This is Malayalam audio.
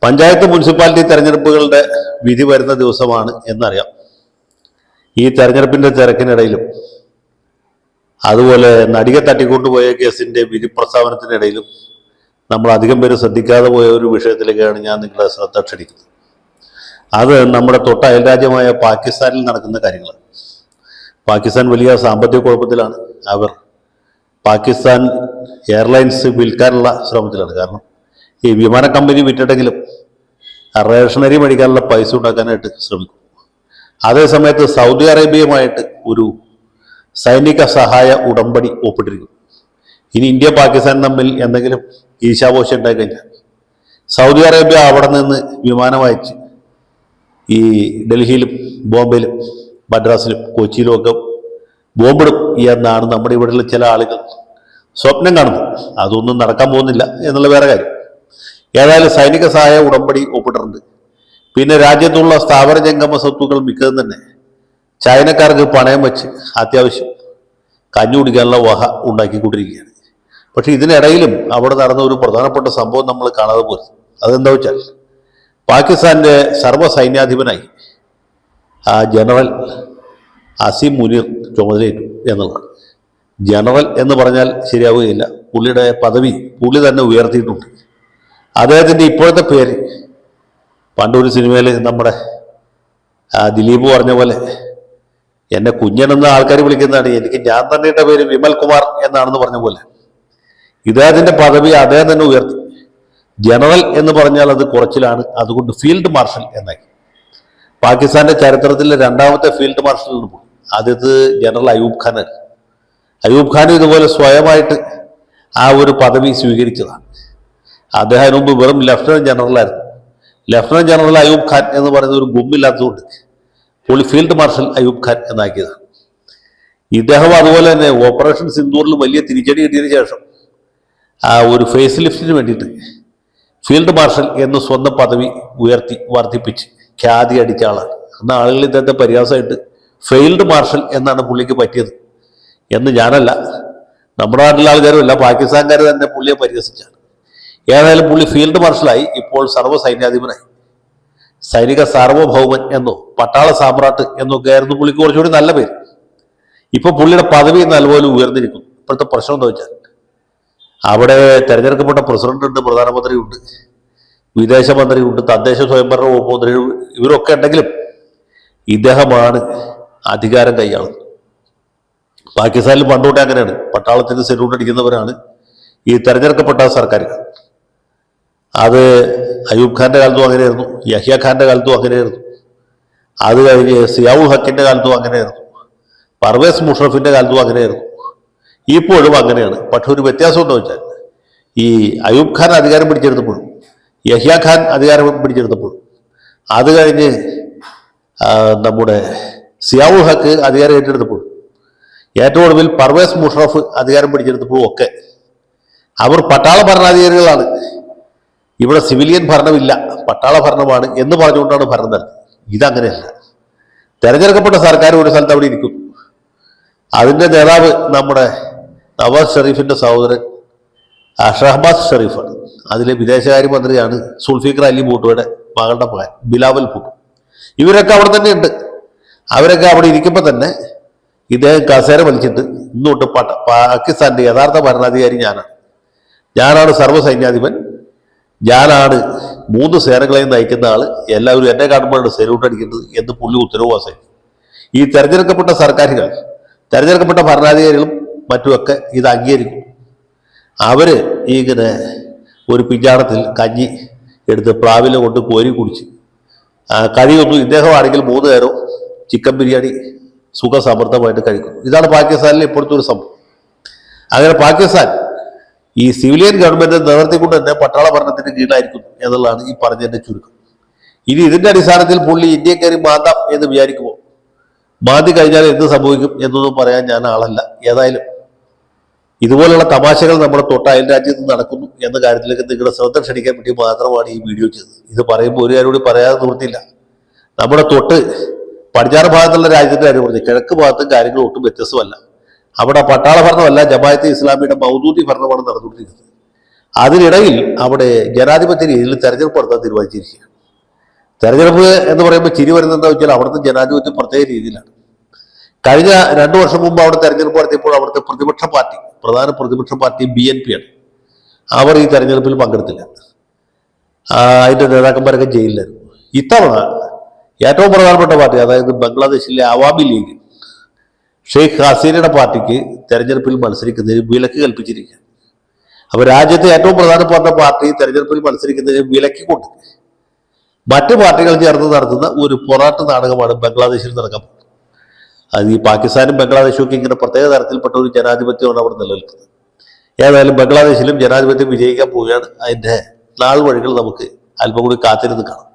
പഞ്ചായത്ത് മുനിസിപ്പാലിറ്റി തെരഞ്ഞെടുപ്പുകളുടെ വിധി വരുന്ന ദിവസമാണ് എന്നറിയാം. ഈ തെരഞ്ഞെടുപ്പിന്റെ തിരക്കിനിടയിലും അതുപോലെ നടികെ തട്ടിക്കൊണ്ടുപോയ കേസിന്റെ വിധി പ്രസ്താവനത്തിനിടയിലും നമ്മൾ അധികം പേര് ശ്രദ്ധിക്കാതെ പോയ ഒരു വിഷയത്തിലേക്കാണ് ഞാൻ നിങ്ങളുടെ ശ്രദ്ധ ക്ഷണിക്കുന്നത്. അത് നമ്മുടെ തൊട്ട അയൽരാജ്യമായ പാകിസ്ഥാനിൽ നടക്കുന്ന കാര്യങ്ങളാണ്. പാകിസ്ഥാൻ വലിയ സാമ്പത്തിക കുഴപ്പത്തിലാണ്. അവർ പാകിസ്ഥാൻ എയർലൈൻസ് വിൽക്കാനുള്ള ശ്രമത്തിലാണ്. കാരണം ഈ വിമാന കമ്പനി വിറ്റിട്ടെങ്കിലും റേഷനറി മേടിക്കാനുള്ള പൈസ ഉണ്ടാക്കാനായിട്ട് ശ്രമിക്കും. അതേസമയത്ത് സൗദി അറേബ്യയുമായിട്ട് ഒരു സൈനിക സഹായ ഉടമ്പടി ഒപ്പിട്ടിരിക്കും. ഇനി ഇന്ത്യ പാകിസ്ഥാൻ തമ്മിൽ എന്തെങ്കിലും ഈശാപോശം ഉണ്ടായി കഴിഞ്ഞാൽ സൗദി അറേബ്യ അവിടെ നിന്ന് വിമാനം അയച്ച് ഈ ഡൽഹിയിലും ബോംബെയിലും മദ്രാസിലും കൊച്ചിയിലും ഒക്കെ ബോംബിടും എന്നാണ് നമ്മുടെ ഇവിടെയുള്ള ചില ആളുകൾ സ്വപ്നം കാണുന്നത്. അതൊന്നും നടക്കാൻ പോകുന്നില്ല എന്നുള്ള വേറെ കാര്യം. ഏതായാലും സൈനിക സഹായ ഉടമ്പടി ഒപ്പിട്ടിട്ടുണ്ട്. പിന്നെ രാജ്യത്തുള്ള സ്ഥാവര ജംഗമ സ്വത്തുക്കൾ മിക്കതും തന്നെ ചൈനക്കാർക്ക് പണയം വെച്ച് അത്യാവശ്യം കഞ്ഞു കുടിക്കാനുള്ള വഹ ഉണ്ടാക്കിക്കൊണ്ടിരിക്കുകയാണ്. പക്ഷെ ഇതിനിടയിലും അവിടെ നടന്ന ഒരു പ്രധാനപ്പെട്ട സംഭവം നമ്മൾ കാണാതെ പോയി. അതെന്താ വെച്ചാൽ പാകിസ്ഥാന്റെ സർവ്വസൈന്യാധിപനായി ജനറൽ അസീം മുനീർ ചുമതലയേറ്റു എന്നുള്ളതാണ്. ജനറൽ എന്ന് പറഞ്ഞാൽ ശരിയാവുകയില്ല. പുള്ളിയുടെ പദവി പുള്ളി തന്നെ ഉയർത്തിയിട്ടുണ്ട്. അദ്ദേഹത്തിൻ്റെ ഇപ്പോഴത്തെ പേര് പണ്ടൊരു സിനിമയിൽ നമ്മുടെ ദിലീപ് പറഞ്ഞ പോലെ എന്നെ കുഞ്ഞനെന്ന് ആൾക്കാർ വിളിക്കുന്നതാണ്, എനിക്ക് ഞാൻ തന്നെ ഇട്ട പേര് വിമൽ കുമാർ എന്നാണെന്ന് പറഞ്ഞ പോലെ ഇദ്ദേഹത്തിൻ്റെ പദവി അദ്ദേഹം തന്നെ ഉയർത്തി. ജനറൽ എന്ന് പറഞ്ഞാൽ അത് കുറച്ചിലാണ്. അതുകൊണ്ട് ഫീൽഡ് മാർഷൽ എന്നായി. പാകിസ്ഥാന്റെ ചരിത്രത്തിലെ രണ്ടാമത്തെ ഫീൽഡ് മാർഷൽ എന്ന് പോകും. ആദ്യത്ത് ജനറൽ അയൂബ് ഖാനാണ്. അയൂബ് ഖാൻ ഇതുപോലെ സ്വയമായിട്ട് ആ ഒരു പദവി സ്വീകരിച്ചതാണ്. അദ്ദേഹം മുമ്പ് വെറും ലഫ്റ്റനന്റ് ജനറലായിരുന്നു. ലഫ്റ്റനന്റ് ജനറൽ അയൂബ് ഖാൻ എന്ന് പറയുന്ന ഒരു ഗുമ്മില്ലാത്തതുകൊണ്ട് പുള്ളി ഫീൽഡ് മാർഷൽ അയൂബ് ഖാൻ എന്നാക്കിയതാണ്. ഇദ്ദേഹം അതുപോലെ തന്നെ ഓപ്പറേഷൻ സിന്ദൂറിൽ വലിയ തിരിച്ചടി കിട്ടിയതിനു ശേഷം ഒരു ഫേസ് ലിഫ്റ്റിന് വേണ്ടിയിട്ട് ഫീൽഡ് മാർഷൽ എന്ന് സ്വന്തം പദവി ഉയർത്തി വർദ്ധിപ്പിച്ച് ഖ്യാതി അടിച്ച ആളാണ്. അന്ന് ആളുകൾ ഇദ്ദേഹത്തെ പരിഹാസമായിട്ട് ഫെയിൽഡ് മാർഷൽ എന്നാണ് പുള്ളിക്ക് പറ്റിയത് എന്ന് ഞാനല്ല, നമ്മുടെ നാട്ടിലെ ആൾക്കാരും അല്ല, പാകിസ്ഥാൻകാർ തന്നെ പുള്ളിയെ പരിഹസിച്ചാണ്. ഏതായാലും പുള്ളി ഫീൽഡ് മാർഷലായി. ഇപ്പോൾ സർവ്വ സൈന്യാധിപനായി. സൈനിക സാർവഭൗമൻ എന്നോ പട്ടാള സാമ്രാട്ട് എന്നൊക്കെ ആയിരുന്നു പുള്ളിക്ക് കുറച്ചുകൂടി നല്ല പേര്. ഇപ്പൊ പുള്ളിയുടെ പദവി നല്ലപോലെ ഉയർന്നിരിക്കുന്നു. ഇപ്പോഴത്തെ പ്രശ്നം എന്താ വെച്ചാൽ അവിടെ തെരഞ്ഞെടുക്കപ്പെട്ട പ്രസിഡന്റ് ഉണ്ട്, പ്രധാനമന്ത്രിയുണ്ട്, വിദേശമന്ത്രിയുണ്ട്, തദ്ദേശ സ്വയംഭരണ വകുപ്പ് മന്ത്രി, ഇവരൊക്കെ ഉണ്ടെങ്കിലും ഇദ്ദേഹമാണ് അധികാരം കൈയാളുന്നത്. പാകിസ്ഥാനിൽ പണ്ടുതൊട്ടേ അങ്ങനെയാണ്. പട്ടാളത്തിന് സെല്യൂട്ട് അടിക്കുന്നവരാണ് ഈ തെരഞ്ഞെടുക്കപ്പെട്ട സർക്കാരുകൾ. അത് അയൂബ് ഖാന്റെ കാലത്തും അങ്ങനെയായിരുന്നു, യഹ്യ ഖാന്റെ കാലത്തും അങ്ങനെയായിരുന്നു, അത് കഴിഞ്ഞ് സിയാവുൽ ഹക്കിന്റെ കാലത്തും അങ്ങനെയായിരുന്നു, പർവേസ് മുഷറഫിന്റെ കാലത്തും അങ്ങനെയായിരുന്നു, ഇപ്പോഴും അങ്ങനെയാണ്. പക്ഷെ ഒരു വ്യത്യാസം ഉണ്ടോ വെച്ചാൽ ഈ അയൂബ് ഖാൻ അധികാരം പിടിച്ചെടുത്തപ്പോഴും യഹ്യ ഖാൻ അധികാരം പിടിച്ചെടുത്തപ്പോഴും അത് കഴിഞ്ഞ് നമ്മുടെ സിയാവുൽ ഹക്ക് അധികാരം ഏറ്റെടുത്തപ്പോഴും ഏറ്റവും ഒടുവിൽ പർവേസ് മുഷറഫ് അധികാരം പിടിച്ചെടുത്തപ്പോഴും ഒക്കെ അവർ പട്ടാള ഭരണാധികാരികളാണ്. ഇവിടെ സിവിലിയൻ ഭരണമില്ല, പട്ടാള ഭരണമാണ് എന്ന് പറഞ്ഞുകൊണ്ടാണ് ഭരണം നടത്തുന്നത്. ഇതങ്ങനെയല്ല. തെരഞ്ഞെടുക്കപ്പെട്ട സർക്കാർ ഒരു സ്ഥലത്ത് അവിടെ ഇരിക്കുന്നു. അതിൻ്റെ നേതാവ് നമ്മുടെ നവാസ് ഷെരീഫിൻ്റെ സഹോദരൻ ഷഹബാസ് ഷെരീഫാണ്. അതിലെ വിദേശകാര്യമന്ത്രിയാണ് സുൽഫിക്കർ അലി ഭൂട്ടോയുടെ മകളുടെ മകൻ ബിലാവൽ ഭൂട്ടോ. ഇവരൊക്കെ അവിടെ തന്നെ ഉണ്ട്. അവരൊക്കെ അവിടെ ഇരിക്കുമ്പോൾ തന്നെ ഇദ്ദേഹം കസേര വലിച്ചിട്ട് ഇന്നോട്ട് പാകിസ്ഥാന്റെ യഥാർത്ഥ ഭരണാധികാരി ഞാനാണ് സർവ്വസൈന്യാധിപൻ, ഞാനാണ് 3 സേനകളെയും നയിക്കുന്ന ആള്, എല്ലാവരും എന്നെ കാണുമ്പോഴാണ് സെല്യൂട്ട് അടിക്കേണ്ടത് എന്ന് പുള്ളി ഉത്തരവ് പാസാക്കി. ഈ തെരഞ്ഞെടുക്കപ്പെട്ട സർക്കാരുകൾ, തെരഞ്ഞെടുക്കപ്പെട്ട ഭരണാധികാരികളും മറ്റുമൊക്കെ ഇത് അംഗീകരിക്കും. അവര് ഇങ്ങനെ ഒരു പിഞ്ചാണത്തിൽ കഞ്ഞി എടുത്ത് പ്ലാവില കൊണ്ട് കോരി കുടിച്ച് കഴിയുന്നു. ഇദ്ദേഹമാണെങ്കിൽ 3 നേരവും ചിക്കൻ ബിരിയാണി സുഖസമൃദ്ധമായിട്ട് കഴിക്കുന്നു. ഇതാണ് പാകിസ്ഥാനിലെ ഇപ്പോഴത്തെ ഒരു സംഭവം. അങ്ങനെ പാകിസ്ഥാൻ ഈ സിവിലിയൻ ഗവൺമെന്റ് നിലനിർത്തിക്കൊണ്ട് തന്നെ പട്ടാള ഭരണത്തിന് കീഴിലായിരിക്കുന്നു എന്നുള്ളതാണ് ഈ പറഞ്ഞതിന്റെ ചുരുക്കം. ഇനി ഇതിന്റെ അടിസ്ഥാനത്തിൽ പുള്ളി ഇന്ത്യ കയറി മാന്താം എന്ന് വിചാരിക്കുമോ? മാന്തി കഴിഞ്ഞാൽ എന്ത് സംഭവിക്കും എന്നൊന്നും പറയാൻ ഞാൻ ആളല്ല. ഏതായാലും ഇതുപോലുള്ള തമാശകൾ നമ്മുടെ തൊട്ട അയൽ രാജ്യത്ത് നടക്കുന്നു എന്ന കാര്യത്തിലേക്ക് നിങ്ങളുടെ ശ്രദ്ധ ക്ഷണിക്കാൻ വേണ്ടി മാത്രമാണ് ഈ വീഡിയോ ചെയ്തത്. ഇത് പറയുമ്പോൾ ഒരു കാര്യം കൂടി പറയാതെ നിർത്തിയില്ല. നമ്മുടെ തൊട്ട് പടിഞ്ഞാറ് ഭാഗത്തുള്ള രാജ്യത്തിന്റെ കാര്യം പറഞ്ഞു, കിഴക്ക് ഭാഗത്തും കാര്യങ്ങൾ ഒട്ടും വ്യത്യസ്തമല്ല. അവിടെ പട്ടാള ഭരണമല്ല, ജമാഅത്തെ ഇസ്ലാമിയുടെ മൗദൂദി ഭരണമാണ് നടന്നുകൊണ്ടിരിക്കുന്നത്. അതിനിടയിൽ അവിടെ ജനാധിപത്യ രീതിയിൽ തെരഞ്ഞെടുപ്പ് നടത്താൻ തീരുമാനിച്ചിരിക്കുകയാണ്. തെരഞ്ഞെടുപ്പ് എന്ന് പറയുമ്പോൾ ചിരി വരുന്നത് എന്താ വെച്ചാൽ അവിടുത്തെ ജനാധിപത്യം പ്രത്യേക രീതിയിലാണ്. കഴിഞ്ഞ 2 വർഷം മുമ്പ് അവിടെ തെരഞ്ഞെടുപ്പ് നടത്തിയപ്പോൾ അവിടുത്തെ പ്രതിപക്ഷ പാർട്ടി, പ്രധാന പ്രതിപക്ഷ പാർട്ടി BNP ആണ്. അവർ ഈ തെരഞ്ഞെടുപ്പിൽ പങ്കെടുത്തില്ല. അതിന്റെ നേതാക്കന്മാരൊക്കെ ജയിലിലായിരുന്നു. ഇത്തവണ ഏറ്റവും പ്രധാനപ്പെട്ട പാർട്ടി, അതായത് ബംഗ്ലാദേശിലെ അവാമി ലീഗ്, ഷെയ്ഖ് ഹസീനയുടെ പാർട്ടിക്ക് തെരഞ്ഞെടുപ്പിൽ മത്സരിക്കുന്നതിന് വിലക്ക് കൽപ്പിച്ചിരിക്കുകയാണ്. അപ്പൊ രാജ്യത്തെ ഏറ്റവും പ്രധാനപ്പെട്ട പാർട്ടി തെരഞ്ഞെടുപ്പിൽ മത്സരിക്കുന്നതിന് വിലക്കിക്കൊണ്ട് മറ്റു പാർട്ടികൾ ചേർന്ന് നടത്തുന്ന ഒരു പൊറാട്ട് നാടകമാണ് ബംഗ്ലാദേശിൽ നടക്കാൻ പോകുന്നത്. അത് ഈ പാകിസ്ഥാനും ബംഗ്ലാദേശും ഒക്കെ ഇങ്ങനെ പ്രത്യേക തരത്തിൽപ്പെട്ട ഒരു ജനാധിപത്യമാണ് അവിടെ നിലനിൽക്കുന്നത്. ഏതായാലും ബംഗ്ലാദേശിലും ജനാധിപത്യം വിജയിക്കാൻ പോവുകയാണ്. അതിന്റെ നാൾ വഴികൾ നമുക്ക് അല്പം കൂടി കാത്തിരുന്ന് കാണാം.